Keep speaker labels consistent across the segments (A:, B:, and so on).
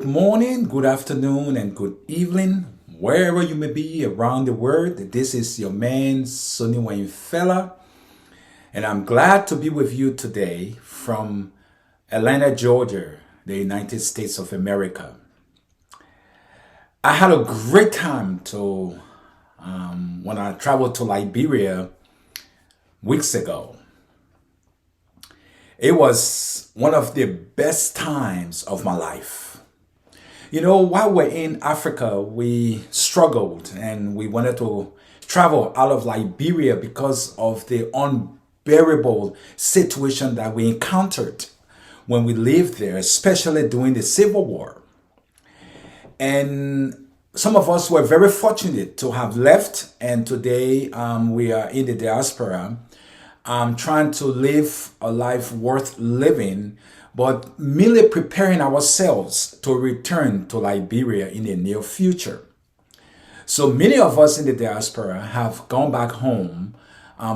A: morning, good afternoon, and good evening, wherever you may be around the world. This is your man, Sonny Wayne Fella, and I'm glad to be with you today from Atlanta, Georgia, the United States of America. I had a great time when I traveled to Liberia weeks ago. It was one of the best times of my life. You know, while we're in Africa, we struggled and we wanted to travel out of Liberia because of the unbearable situation that we encountered when we lived there, especially during the Civil War. And some of us were very fortunate to have left, and today we are in the diaspora, trying to live a life worth living, but merely preparing ourselves to return to Liberia in the near future. So many of us in the diaspora have gone back home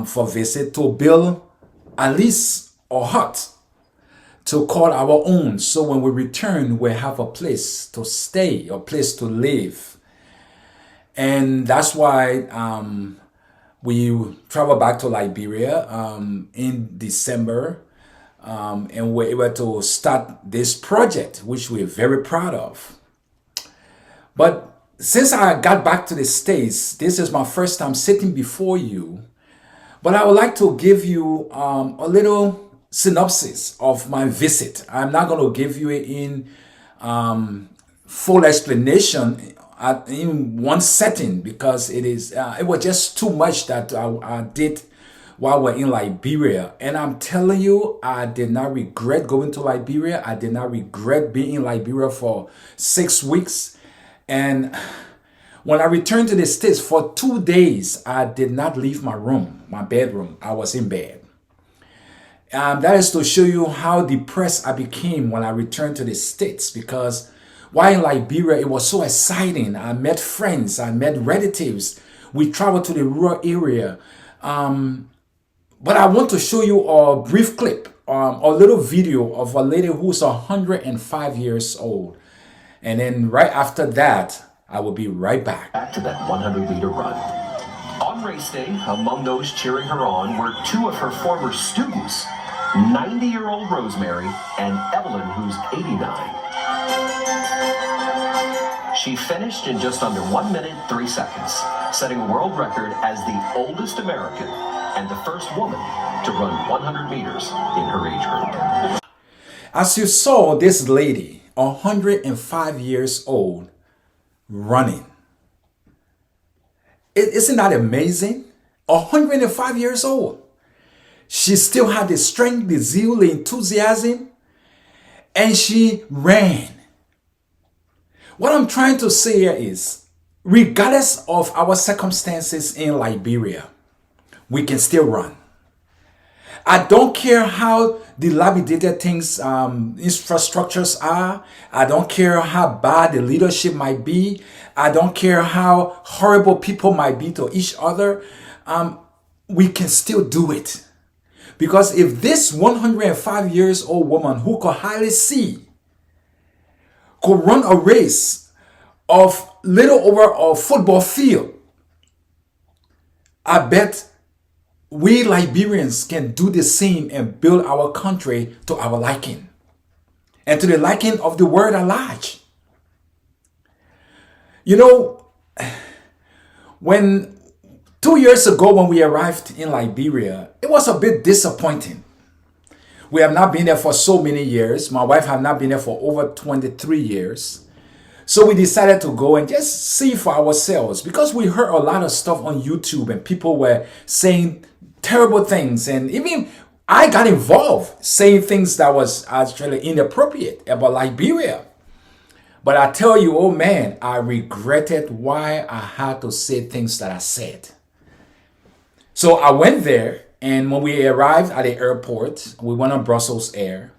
A: for visit to build at least a hut to call our own. So when we return, we have a place to stay, a place to live. And that's why we traveled back to Liberia in December, and we're able to start this project, which we're very proud of. But since I got back to the States, this is my first time sitting before you. But I would like to give you a little synopsis of my visit. I'm not going to give you it in full explanation in one setting, because it was just too much that I did while we're in Liberia. And I'm telling you, I did not regret going to Liberia. I did not regret being in Liberia for 6 weeks. And when I returned to the States for 2 days, I did not leave my room, my bedroom. I was in bed. That is to show you how depressed I became when I returned to the States, because while in Liberia, it was so exciting. I met friends, I met relatives. We traveled to the rural area. But I want to show you a brief clip, a little video of a lady who's 105 years old. And then right after that, I will be right back.
B: Back to that 100-meter run. On race day, among those cheering her on were two of her former students, 90-year-old Rosemary and Evelyn, who's 89. She finished in just under 1 minute, 3 seconds, setting a world record as the oldest American and the first woman to run 100 meters in her age group.
A: As you saw this lady, 105 years old, running. Isn't that amazing? 105 years old. She still had the strength, the zeal, the enthusiasm, and she ran. What I'm trying to say here is, regardless of our circumstances in Liberia, we can still run. I don't care how dilapidated things, infrastructures are. I don't care how bad the leadership might be. I don't care how horrible people might be to each other. We can still do it. Because if this 105 years old woman who could hardly see could run a race of little over a football field, I bet we Liberians can do the same and build our country to our liking and to the liking of the world at large. You know, when 2 years ago when we arrived in Liberia, it was a bit disappointing. We have not been there for so many years. My wife had not been there for over 23 years. So we decided to go and just see for ourselves, because we heard a lot of stuff on YouTube and people were saying terrible things. And even I got involved saying things that was actually inappropriate about Liberia. But I tell you, oh man, I regretted why I had to say things that I said. So I went there, and when we arrived at the airport, we went on Brussels Air.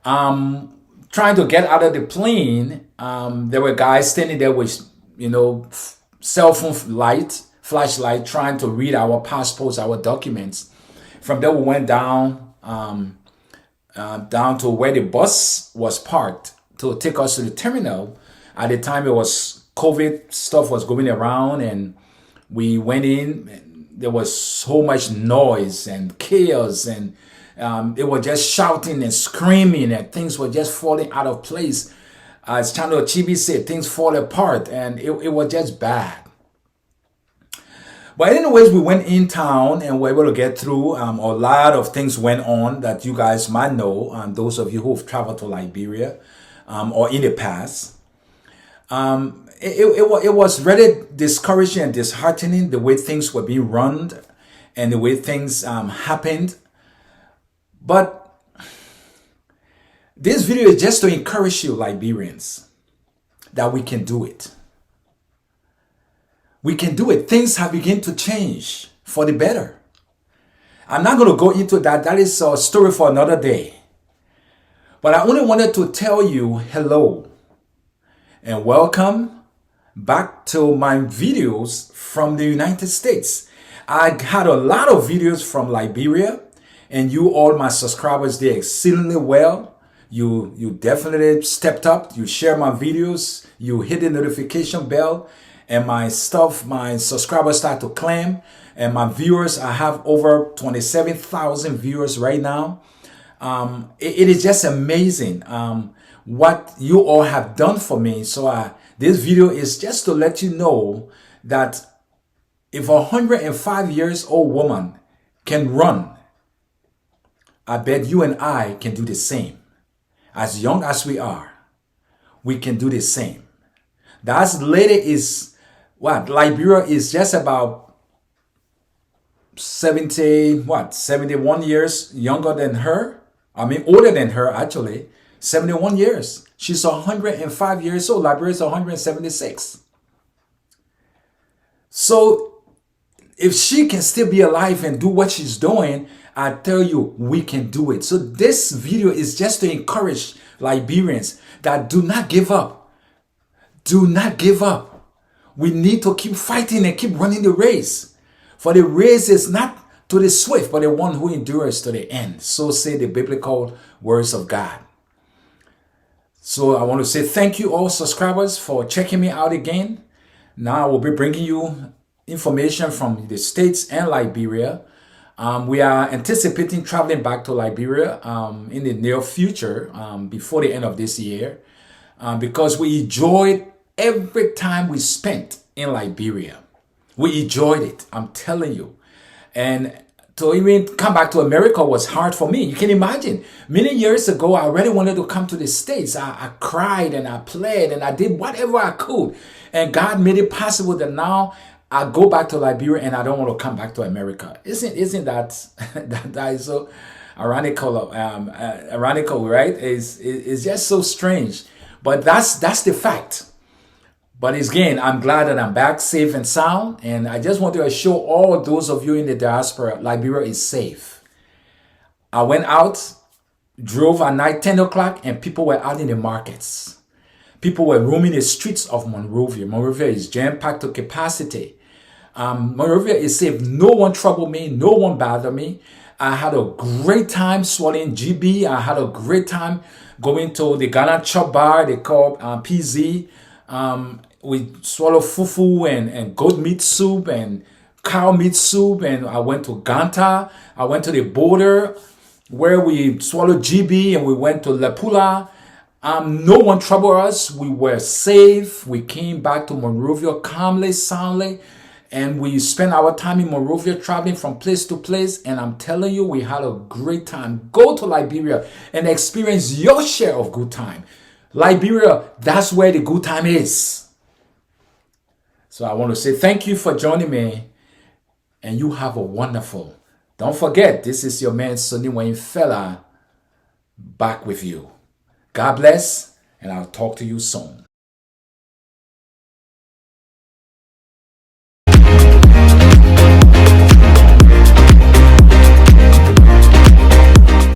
A: Trying to get out of the plane, there were guys standing there with, cell phone flashlight, trying to read our passports, our documents. From there, we went down to where the bus was parked to take us to the terminal. At the time, it was COVID stuff was going around, and we went in. And there was so much noise and chaos, and they were just shouting and screaming, and things were just falling out of place. As Channel Chibi said, things fall apart, and it was just bad. But anyways, we went in town and were able to get through. A lot of things went on that you guys might know, those of you who have traveled to Liberia or in the past. It was really discouraging and disheartening the way things were being run and the way things happened. But this video is just to encourage you, Liberians, that we can do it. We can do it. Things have begun to change for the better. I'm not going to go into that. That is a story for another day. But I only wanted to tell you hello and welcome back to my videos from the United States. I had a lot of videos from Liberia, and you all my subscribers did exceedingly well. You definitely stepped up. You share my videos. You hit the notification bell. And my subscribers start to claim. And my viewers, I have over 27,000 viewers right now. It is just amazing what you all have done for me. So this video is just to let you know that if a 105 years old woman can run, I bet you and I can do the same. As young as we are, we can do the same. That lady is what? Liberia is just about 71 years younger than her. I mean, older than her, actually. 71 years. She's 105 years old. Liberia is 176. So if she can still be alive and do what she's doing, I tell you, we can do it. So this video is just to encourage Liberians that do not give up. Do not give up. We need to keep fighting and keep running the race. For the race is not to the swift, but the one who endures to the end. So say the biblical words of God. So I want to say thank you all subscribers for checking me out again. Now I will be bringing you information from the States and Liberia. We are anticipating traveling back to Liberia in the near future, before the end of this year, because we enjoyed every time we spent in Liberia. We enjoyed it, I'm telling you. And to even come back to America was hard for me. You can imagine, many years ago, I really wanted to come to the States. I cried and I played and I did whatever I could. And God made it possible that now I go back to Liberia and I don't want to come back to America. Isn't that that is so ironical? Ironical, right? It's just so strange. But that's the fact. But again, I'm glad that I'm back safe and sound. And I just want to assure all those of you in the diaspora, Liberia is safe. I went out, drove at night 10 o'clock, and people were out in the markets. People were roaming the streets of Monrovia. Monrovia is jam-packed to capacity. Monrovia is safe. No one troubled me. No one bothered me. I had a great time swallowing GB. I had a great time going to the Ghana chop bar they call PZ. We swallowed fufu and goat meat soup and cow meat soup. And I went to Ganta. I went to the border where we swallowed GB, and we went to Lepula. No one troubled us. We were safe. We came back to Monrovia calmly, soundly. And we spent our time in Monrovia traveling from place to place. And I'm telling you, we had a great time. Go to Liberia and experience your share of good time. Liberia, that's where the good time is. So I want to say thank you for joining me. And you have a wonderful. Don't forget, this is your man, Sonny Wayne Fella, back with you. God bless, and I'll talk to you soon.